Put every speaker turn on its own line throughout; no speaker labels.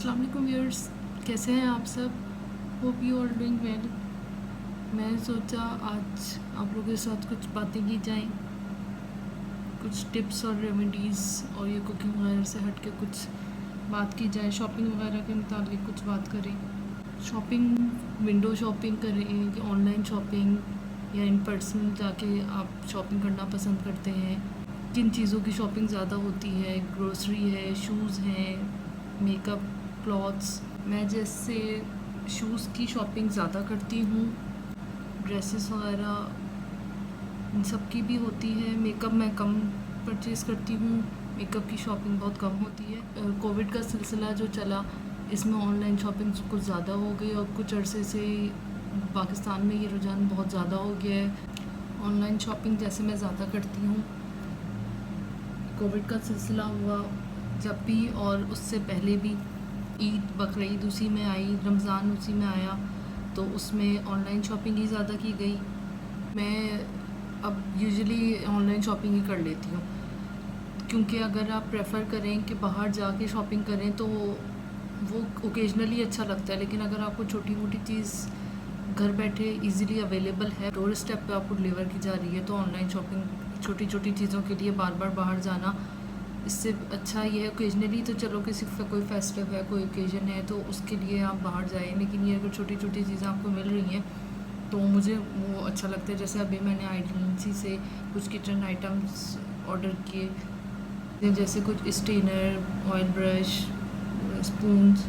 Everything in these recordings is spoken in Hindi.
अस्सलाम वालेकुम व्यूअर्स, कैसे हैं आप सब। Hope you are doing well. मैं सोचा आज आप लोगों के साथ कुछ बातें की जाएं, कुछ टिप्स और रेमेडीज़ और ये कुकिंग वगैरह से हट के कुछ बात की जाए, शॉपिंग वगैरह के मुताबिक कुछ बात करें। शॉपिंग, विंडो शॉपिंग करें कि ऑनलाइन शॉपिंग या इन पर्सन जाके आप शॉपिंग करना पसंद करते हैं। किन चीज़ों की शॉपिंग ज़्यादा होती है, ग्रोसरी है, शूज़ हैं, मेकअप, क्लॉथ्स। मैं जैसे शूज़ की शॉपिंग ज़्यादा करती हूँ, ड्रेसेस वगैरह इन सब की भी होती है। मेकअप मैं कम परचेज़ करती हूँ, मेकअप की शॉपिंग बहुत कम होती है। कोविड का सिलसिला जो चला, इसमें ऑनलाइन शॉपिंग कुछ ज़्यादा हो गई और कुछ अरसे से पाकिस्तान में ये रुझान बहुत ज़्यादा हो गया है। ऑनलाइन शॉपिंग जैसे मैं ज़्यादा करती हूँ, कोविड का सिलसिला हुआ जब भी और उससे पहले भी, ईद बकरीद उसी में आई, रमज़ान उसी में आया, तो उसमें ऑनलाइन शॉपिंग ही ज़्यादा की गई। मैं अब यूजुअली ऑनलाइन शॉपिंग ही कर लेती हूँ, क्योंकि अगर आप प्रेफर करें कि बाहर जाके शॉपिंग करें तो वो ओकेजनली अच्छा लगता है, लेकिन अगर आपको छोटी मोटी चीज़ घर बैठे इजीली अवेलेबल है, डोर स्टेप पे आपको डिलीवर की जा रही है, तो ऑनलाइन शॉपिंग छोटी छोटी चीज़ों के लिए बार बार बाहर जाना, इससे अच्छा ये है ओकेजनली तो चलो किसी कोई फेस्टिव है, कोई ओकेजन है तो उसके लिए आप बाहर जाएं, लेकिन ये अगर छोटी छोटी चीज़ें आपको मिल रही हैं तो मुझे वो अच्छा लगता है। जैसे अभी मैंने आइडलेंसी से कुछ किचन आइटम्स ऑर्डर किए, जैसे कुछ स्टेनर, ऑयल ब्रश, स्पून्स,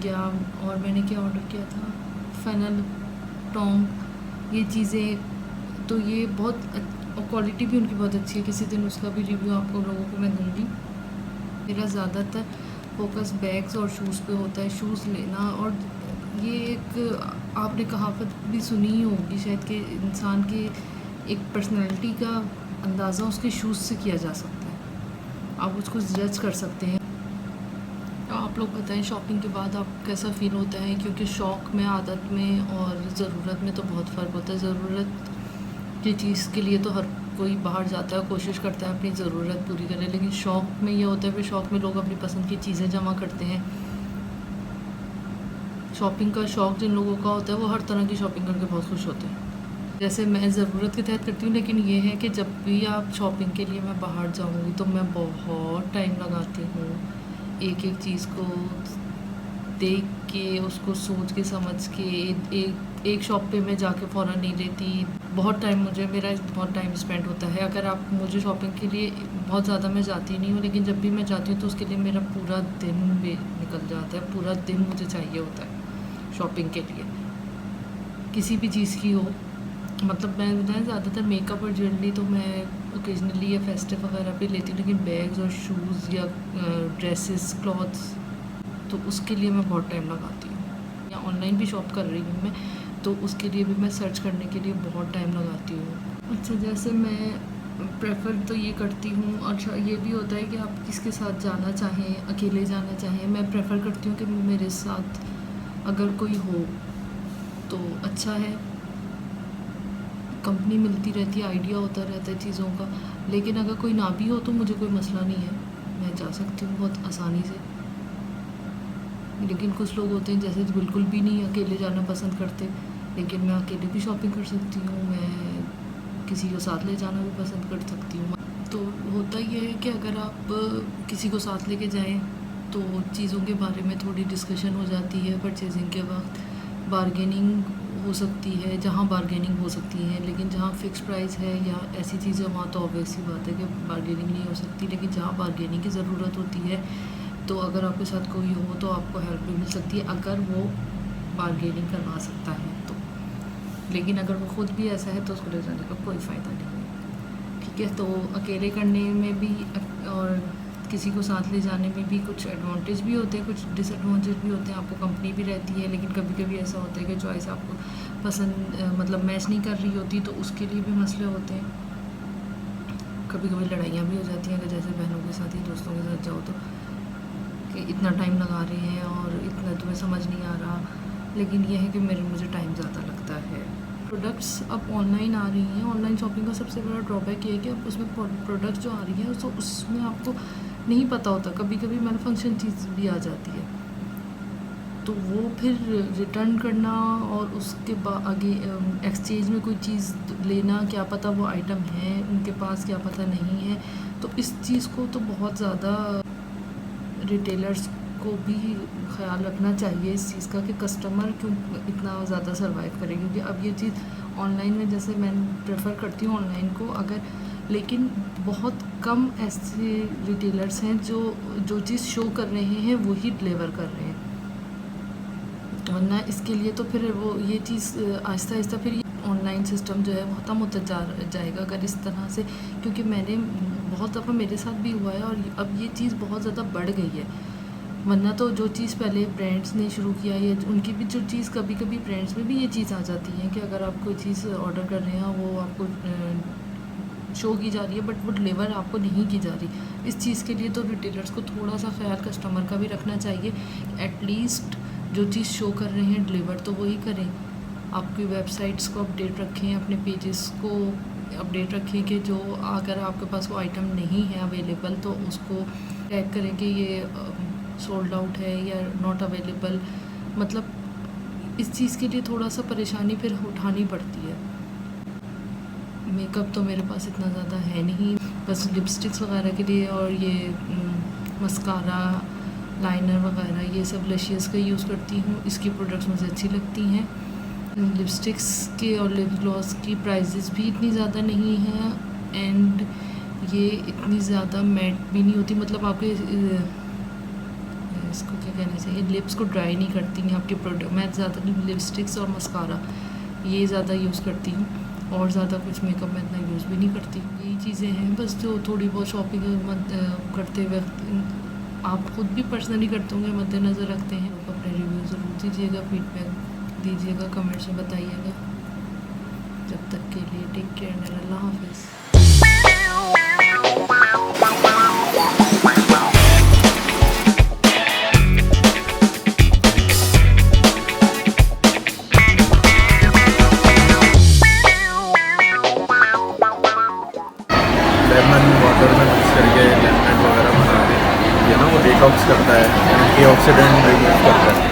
या और मैंने क्या ऑर्डर किया था, फेनल, टोंग, ये चीज़ें। तो ये बहुत और क्वालिटी भी उनकी बहुत अच्छी है। किसी दिन उसका भी रिव्यू आपको लोगों को मैं दूँगी। मेरा ज़्यादातर फोकस बैग्स और शूज़ पे होता है, शूज़ लेना। और ये एक आपने कहावत भी सुनी ही होगी शायद कि इंसान के एक पर्सनैलिटी का अंदाज़ा उसके शूज़ से किया जा सकता है, आप उसको जज कर सकते हैं। आप लोग बताएं शॉपिंग के बाद आप कैसा फ़ील होता है, क्योंकि शौक़ में, आदत में और ज़रूरत में तो बहुत फ़र्क होता है। ज़रूरत की चीज़ के लिए तो हर कोई बाहर जाता है, कोशिश करता है अपनी ज़रूरत पूरी करने, लेकिन शौक़ में ये होता है कि शौक़ में लोग अपनी पसंद की चीज़ें जमा करते हैं। शॉपिंग का शौक़ जिन लोगों का होता है वो हर तरह की शॉपिंग करके बहुत खुश होते हैं। जैसे मैं ज़रूरत के तहत करती हूँ, लेकिन ये है कि जब भी आप शॉपिंग के लिए मैं बाहर जाऊँगी तो मैं बहुत टाइम लगाती हूँ, एक एक चीज़ को देख के, उसको सोच के समझ के, एक शॉप पे मैं जाके फ़ौरन नहीं लेती। बहुत टाइम मेरा बहुत टाइम स्पेंड होता है। अगर आप मुझे शॉपिंग के लिए बहुत ज़्यादा मैं जाती नहीं हूँ, लेकिन जब भी मैं जाती हूँ तो उसके लिए मेरा पूरा दिन भी निकल जाता है। पूरा दिन मुझे चाहिए होता है शॉपिंग के लिए, किसी भी चीज़ की हो। मतलब मैं बताएं, ज़्यादातर मेकअप और ज्वेलरी तो मैं ओकेजनली या फेस्टिव वगैरह पे लेती हूँ, लेकिन बैग्स और शूज़ या ड्रेसेस, क्लॉथ्स, तो उसके लिए मैं बहुत टाइम लगाती हूँ। या ऑनलाइन भी शॉप कर रही हूँ मैं, तो उसके लिए भी मैं सर्च करने के लिए बहुत टाइम लगाती हूँ। अच्छा, जैसे मैं प्रेफर तो ये करती हूँ। अच्छा, ये भी होता है कि आप किसके साथ जाना चाहें, अकेले जाना चाहें। मैं प्रेफर करती हूँ कि मेरे साथ अगर कोई हो तो अच्छा है, कंपनी मिलती रहती है, आइडिया होता रहता है चीज़ों का। लेकिन अगर कोई ना भी हो तो मुझे कोई मसला नहीं है, मैं जा सकती हूँ बहुत आसानी से। लेकिन कुछ लोग होते हैं जैसे बिल्कुल भी नहीं अकेले जाना पसंद करते, लेकिन मैं अकेले भी शॉपिंग कर सकती हूँ, मैं किसी को साथ ले जाना भी पसंद कर सकती हूँ। तो होता ये है कि अगर आप किसी को साथ लेके जाएं तो चीज़ों के बारे में थोड़ी डिस्कशन हो जाती है। परचेजिंग के वक्त बारगेनिंग हो सकती है, जहाँ बारगेनिंग हो सकती है, लेकिन जहाँ फ़िक्स प्राइस है या ऐसी चीज़ें, वहाँ तो ऑब्वियस सी बात है कि बारगेनिंग नहीं हो सकती। लेकिन जहाँ बारगेनिंग की ज़रूरत होती है तो अगर आपके साथ कोई हो तो आपको हेल्प भी मिल सकती है, अगर वो बारगेनिंग करवा सकता है तो। लेकिन अगर वो ख़ुद भी ऐसा है तो उसको ले जाने का कोई फ़ायदा नहीं है। ठीक है, तो अकेले करने में भी और किसी को साथ ले जाने में भी कुछ एडवांटेज भी होते हैं, कुछ डिसएडवांटेज भी होते हैं। आपको कंपनी भी रहती है, लेकिन कभी कभी ऐसा होता है कि चॉइस आपको पसंद मतलब मैच नहीं कर रही होती, तो उसके लिए भी मसले होते हैं। कभी कभी लड़ाइयाँ भी हो जाती हैं, अगर जैसे बहनों के साथ या दोस्तों के साथ जाओ तो, कि इतना टाइम लगा रहे हैं और इतना तुम्हें समझ नहीं आ रहा। लेकिन यह है कि मुझे टाइम ज़्यादा लगता है। प्रोडक्ट्स अब ऑनलाइन आ रही हैं। ऑनलाइन शॉपिंग का सबसे बड़ा ड्रॉबैक ये है कि अब उसमें प्रोडक्ट्स जो आ रही हैं तो उसमें आपको नहीं पता होता, कभी कभी मैल फंक्शन चीज़ भी आ जाती है, तो वो फिर रिटर्न करना और उसके बाद आगे एक्सचेंज में कोई चीज़ लेना, क्या पता वो आइटम है उनके पास, क्या पता नहीं है। तो इस चीज़ को तो बहुत ज़्यादा रिटेलर्स को भी ख्याल रखना चाहिए इस चीज़ का कि कस्टमर क्यों इतना ज़्यादा सर्वाइव करे, क्योंकि अब ये चीज़ ऑनलाइन में, जैसे मैं प्रेफर करती हूँ ऑनलाइन को, अगर लेकिन बहुत कम ऐसे रिटेलर्स हैं जो चीज़ शो कर रहे हैं वही डिलीवर कर रहे हैं, वरना इसके लिए तो फिर वो ये चीज़ आहिस्ता आहिस्ता फिर ऑनलाइन सिस्टम जो है वो ख़त्म होता जाएगा अगर इस तरह से, क्योंकि मैंने बहुत दफ़ा मेरे साथ भी हुआ है और अब ये चीज़ बहुत ज़्यादा बढ़ गई है। वरना तो जो चीज़ पहले ब्रांड्स ने शुरू किया है, उनकी भी जो चीज़, कभी कभी ब्रांड्स में भी ये चीज़ आ जाती है कि अगर आप कोई चीज़ ऑर्डर कर रहे हैं वो आपको शो की जा रही है बट वो डिलीवर आपको नहीं की जा रही। इस चीज़ के लिए तो रिटेलर्स को थोड़ा सा ख्याल कस्टमर का भी रखना चाहिए, एटलीस्ट जो चीज़ शो कर रहे हैं डिलीवर तो वही करें। आपकी वेबसाइट्स को अपडेट रखें, अपने पेजेस को अपडेट रखें कि जो अगर आपके पास वो आइटम नहीं है अवेलेबल तो उसको टैग करें कि ये सोल्ड आउट है या नॉट अवेलेबल। मतलब इस चीज़ के लिए थोड़ा सा परेशानी फिर उठानी पड़ती है। मेकअप तो मेरे पास इतना ज़्यादा है नहीं, बस लिपस्टिक्स वगैरह के लिए और ये मस्कारा, लाइनर वगैरह ये सब लशियस का यूज़ करती हूँ। इसकी प्रोडक्ट्स मुझे अच्छी लगती हैं। लिपस्टिक्स के और लिप ग्लॉस की प्राइसेस भी इतनी ज़्यादा नहीं हैं एंड ये इतनी ज़्यादा मैट भी नहीं होती, मतलब आपके इसको क्या कहना चाहिए, लिप्स को ड्राई नहीं करती हैं आपके प्रोडक्ट। मैं ज़्यादा लिपस्टिक्स और मस्कारा ये ज़्यादा यूज़ करती हूँ और ज़्यादा कुछ मेकअप में इतना यूज़ भी नहीं करती। यही चीज़ें हैं बस जो थोड़ी बहुत शॉपिंग करते वक्त आप खुद भी पर्सनली करते होंगे, मद्देनज़र रखते हैं। तो अपने रिव्यू ज़रूर दीजिएगा, फीडबैक दीजिएगा, कमेंट्स में बताइएगा। जब तक के लिए टेक केयर, अल्लाह हाफिज़।
लेमन वाटर में मिक्स करके लेमनेट वगैरह बना के ये ना वो डिटॉक्स करता है, एंटी ऑक्सीडेंट रिमूव करता है।